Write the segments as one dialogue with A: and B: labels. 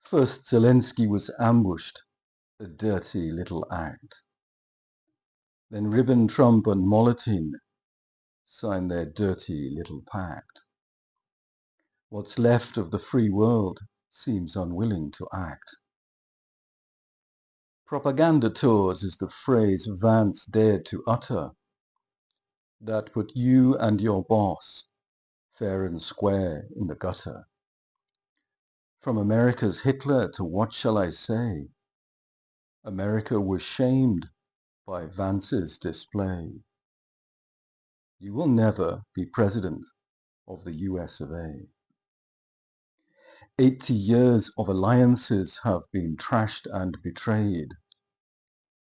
A: First Zelensky was ambushed, a dirty little act. Then Ribbentrop and Molotin signed their dirty little pact. What's left of the free world seems unwilling to act. Propaganda tours is the phrase Vance dared to utter. That put you and your boss fair and square in the gutter. From America's Hitler to what shall I say? America was shamed by Vance's display. You will never be president of the US of A. 80 years of alliances have been trashed and betrayed.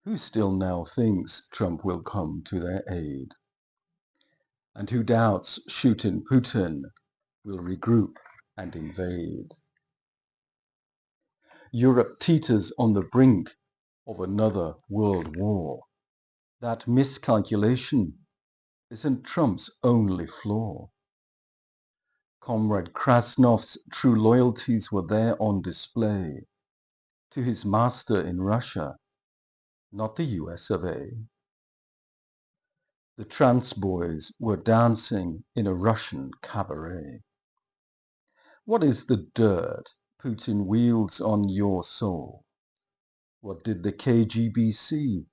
A: Who still now thinks Trump will come to their aid? And who doubts shooting Putin will regroup and invade? Europe teeters on the brink of another world war. That miscalculation isn't Trump's only flaw. Comrade Krasnov's true loyalties were there on display to his master in Russia, not the US of A. The trance boys were dancing in a Russian cabaret. What is the dirt Putin wields on your soul? What did the KGB see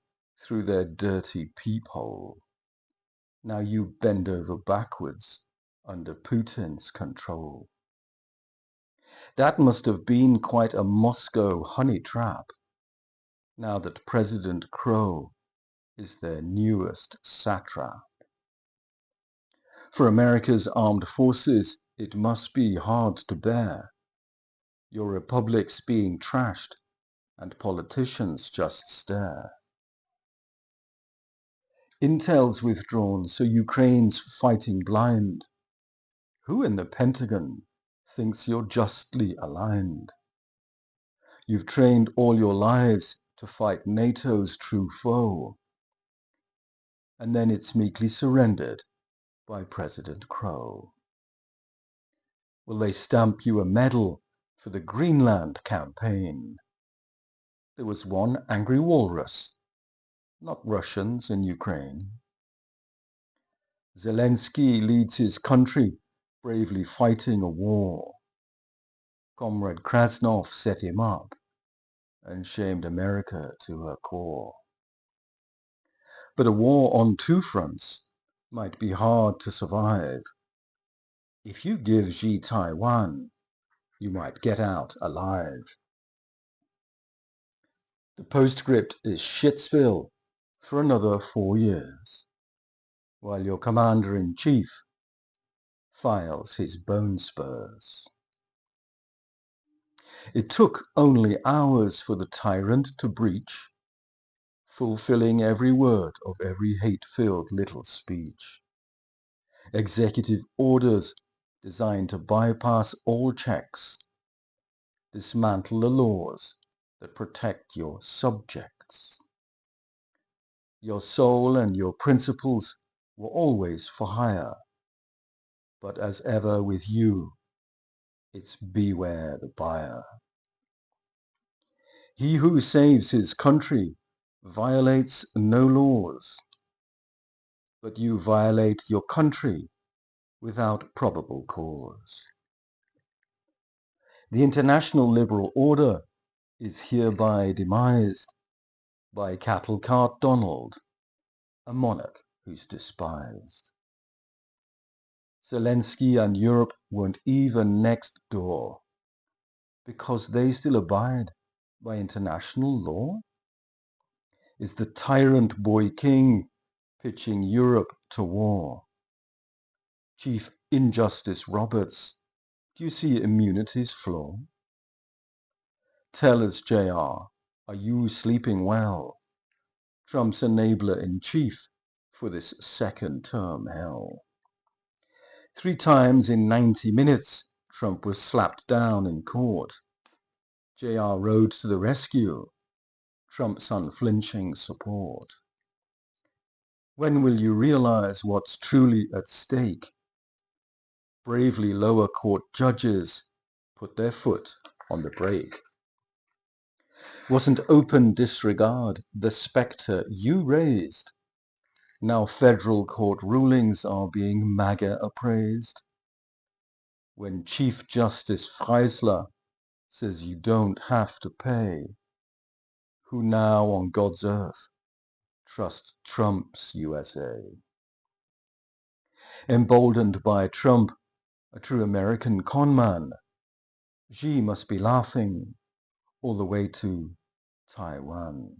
A: through their dirty peephole? Now you bend over backwards under Putin's control. That must have been quite a Moscow honey trap, now that President Crow is their newest satrap. For America's armed forces, it must be hard to bear. Your republics being trashed and politicians just stare. Intel's withdrawn, so Ukraine's fighting blind. Who in the Pentagon thinks you're justly aligned? You've trained all your lives to fight NATO's true foe, and then it's meekly surrendered by President Crow. Will they stamp you a medal for the Greenland campaign? There was one angry walrus, not Russians in Ukraine. Zelensky leads his country bravely fighting a war. Comrade Krasnov set him up and shamed America to her core. But a war on two fronts might be hard to survive. If you give Xi Taiwan, you might get out alive. The postscript is Shitsville for another 4 years, while your commander-in-chief files his bone spurs. It took only hours for the tyrant to breach, fulfilling every word of every hate-filled little speech. Executive orders designed to bypass all checks, dismantle the laws that protect your subjects. Your soul and your principles were always for hire, but as ever with you, it's beware the buyer. He who saves his country violates no laws, but you violate your country without probable cause. The international liberal order is hereby demised by cattle cart Donald, a monarch who's despised. Zelensky and Europe weren't even next door, because they still abide by international law? Is the tyrant boy king pitching Europe to war? Chief Injustice Roberts, do you see immunity's flaw? Tell us, JR, are you sleeping well? Trump's enabler-in-chief for this second term hell. 3 times in 90 minutes, Trump was slapped down in court. JR rode to the rescue, Trump's unflinching support. When will you realize what's truly at stake? Bravely lower court judges put their foot on the brake. Wasn't open disregard the spectre you raised? Now federal court rulings are being MAGA appraised. When Chief Justice Freisler says you don't have to pay, who now on God's earth trusts Trump's USA? Emboldened by Trump, a true American conman, Xi must be laughing all the way to Taiwan.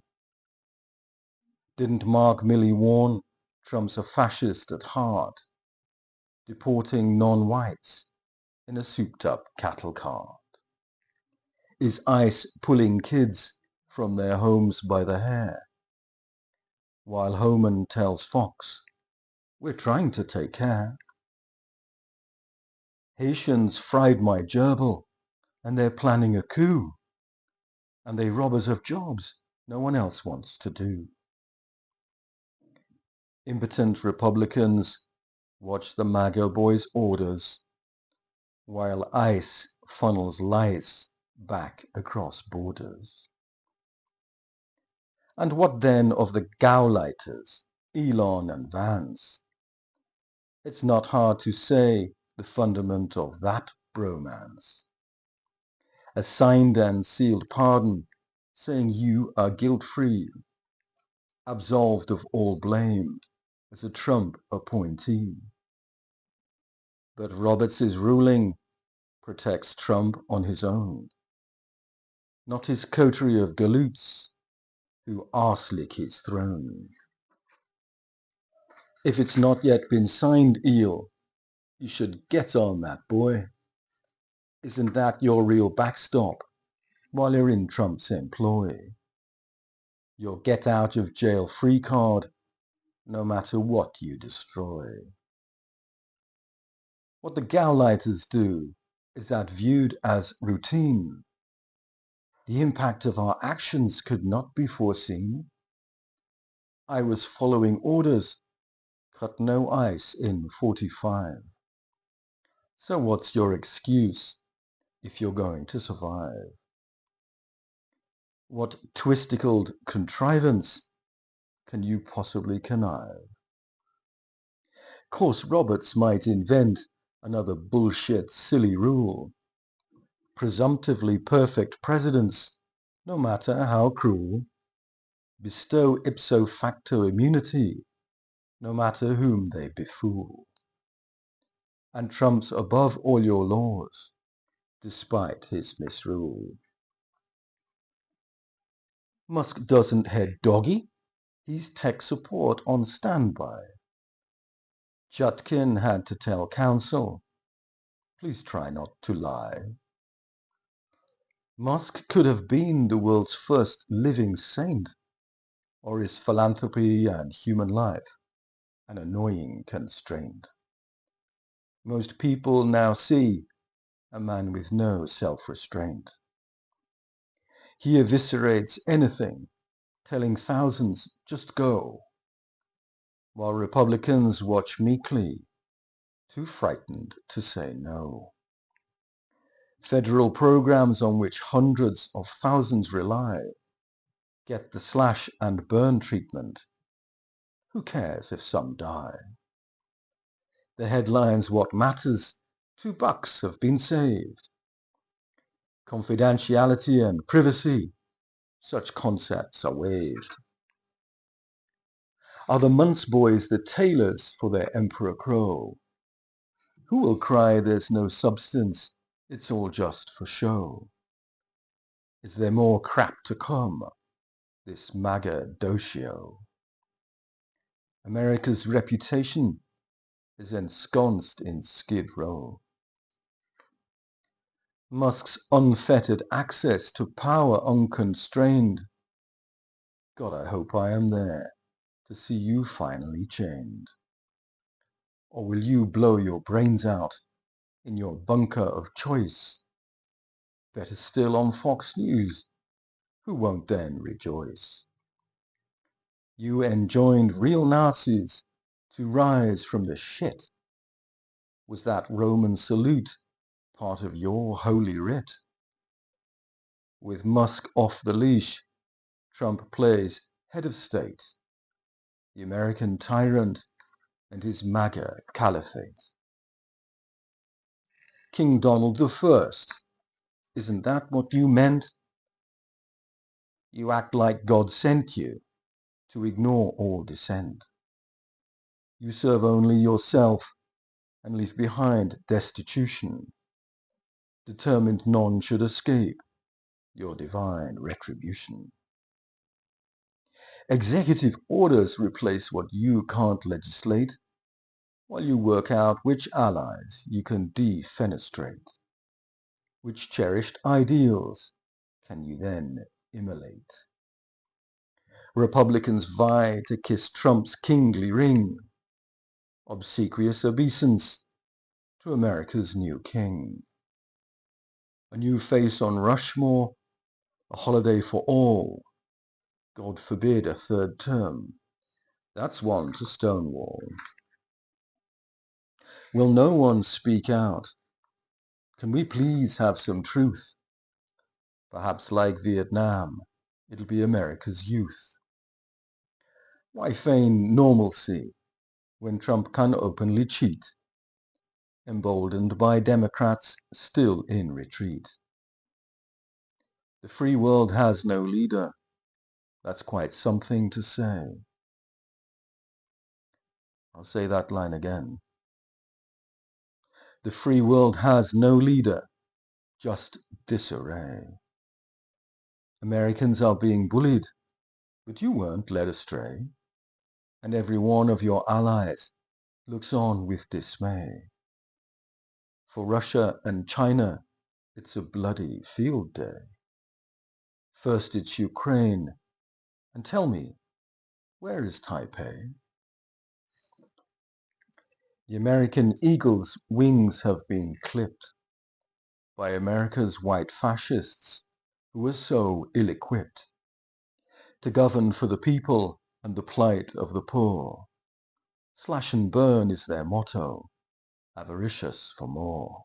A: Didn't Mark Milley warn Trump's a fascist at heart, deporting non-whites in a souped-up cattle cart? Is ICE pulling kids from their homes by the hair, while Homan tells Fox, we're trying to take care? Haitians fried my gerbil, and they're planning a coup, and they rob us of jobs no one else wants to do. Impotent Republicans watch the MAGA boys' orders, while ICE funnels lice back across borders. And what then of the Gauleiters, Elon and Vance? It's not hard to say the fundament of that bromance. A signed and sealed pardon saying you are guilt-free, absolved of all blame as a Trump appointee. But Roberts' ruling protects Trump on his own, not his coterie of galoots who arse-lick his throne. If it's not yet been signed, Eel, you should get on that, boy. Isn't that your real backstop while you're in Trump's employ? Your get-out-of-jail-free card, no matter what you destroy. What the Gauleiters do is that viewed as routine, the impact of our actions could not be foreseen. I was following orders, cut no ice in 45. So what's your excuse if you're going to survive? What twisticled contrivance can you possibly connive? Course Roberts might invent another bullshit silly rule. Presumptively perfect presidents, no matter how cruel, bestow ipso facto immunity, no matter whom they befool. And Trump's above all your laws, despite his misrule. Musk doesn't head doggy, he's tech support on standby. Judkin had to tell counsel, please try not to lie. Musk could have been the world's first living saint, or is philanthropy and human life an annoying constraint? Most people now see a man with no self-restraint. He eviscerates anything, telling thousands, just go, while Republicans watch meekly, too frightened to say no. Federal programs on which hundreds of thousands rely get the slash and burn treatment. Who cares if some die? The headlines what matters, $2 have been saved. Confidentiality and privacy, such concepts are waived. Are the Munce boys the tailors for their Emperor Crow? Who will cry there's no substance, it's all just for show? Is there more crap to come, this MAGA docio? America's reputation is ensconced in Skid Row. Musk's unfettered access to power unconstrained. God, I hope I am there to see you finally chained. Or will you blow your brains out in your bunker of choice? Better still on Fox News, who won't then rejoice? You enjoined real Nazis to rise from the shit. Was that Roman salute part of your holy writ? With Musk off the leash, Trump plays head of state, the American tyrant and his MAGA caliphate. King Donald I, isn't that what you meant? You act like God sent you to ignore all dissent. You serve only yourself and leave behind destitution, determined none should escape your divine retribution. Executive orders replace what you can't legislate, while you work out which allies you can defenestrate. Which cherished ideals can you then immolate? Republicans vie to kiss Trump's kingly ring, obsequious obeisance to America's new king. A new face on Rushmore, a holiday for all. God forbid a third term. That's one to Stonewall. Will no one speak out? Can we please have some truth? Perhaps like Vietnam, it'll be America's youth. Why feign normalcy when Trump can openly cheat, emboldened by Democrats still in retreat? The free world has no leader. That's quite something to say. I'll say that line again. The free world has no leader, just disarray. Americans are being bullied, but you weren't led astray, and every one of your allies looks on with dismay. For Russia and China, it's a bloody field day. First it's Ukraine, and tell me, where is Taipei? The American eagle's wings have been clipped by America's white fascists who were so ill-equipped to govern for the people and the plight of the poor. Slash and burn is their motto, avaricious for more.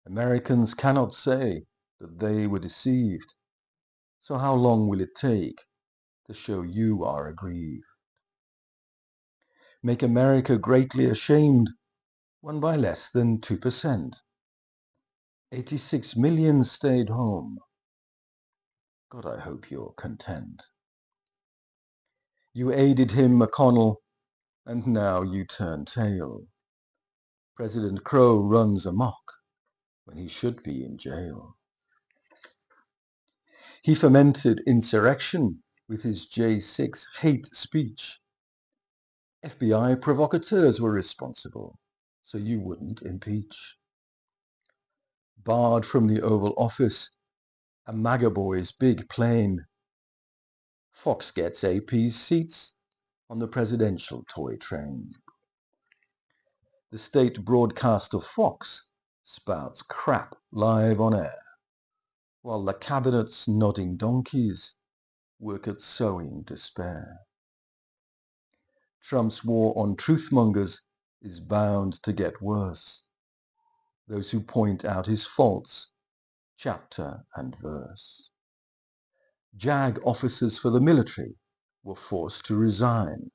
A: Americans cannot say that they were deceived, so how long will it take to show you are aggrieved? Make America greatly ashamed, won by less than 2%. 86 million stayed home. God, I hope you're content. You aided him, McConnell, and now you turn tail. President Crow runs amok when he should be in jail. He fomented insurrection with his J6 hate speech. FBI provocateurs were responsible, so you wouldn't impeach. Barred from the Oval Office, a MAGA boy's big plane. Fox gets AP's seats on the presidential toy train. The state broadcaster Fox spouts crap live on air, while the cabinet's nodding donkeys work at sowing despair. Trump's war on truthmongers is bound to get worse. Those who point out his faults, chapter and verse. JAG officers for the military were forced to resign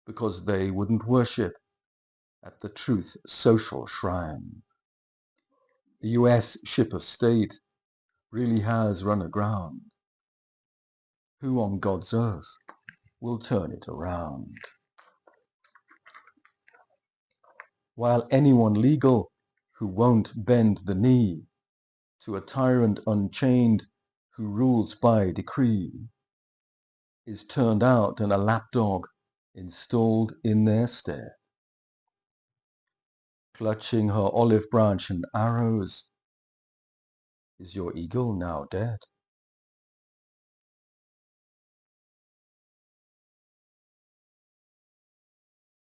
A: because they wouldn't worship at the Truth Social shrine. The US ship of state really has run aground. Who on God's earth will turn it around? While anyone legal who won't bend the knee to a tyrant unchained who rules by decree is turned out and a lapdog installed in their stead. Clutching her olive branch and arrows, is your eagle now dead?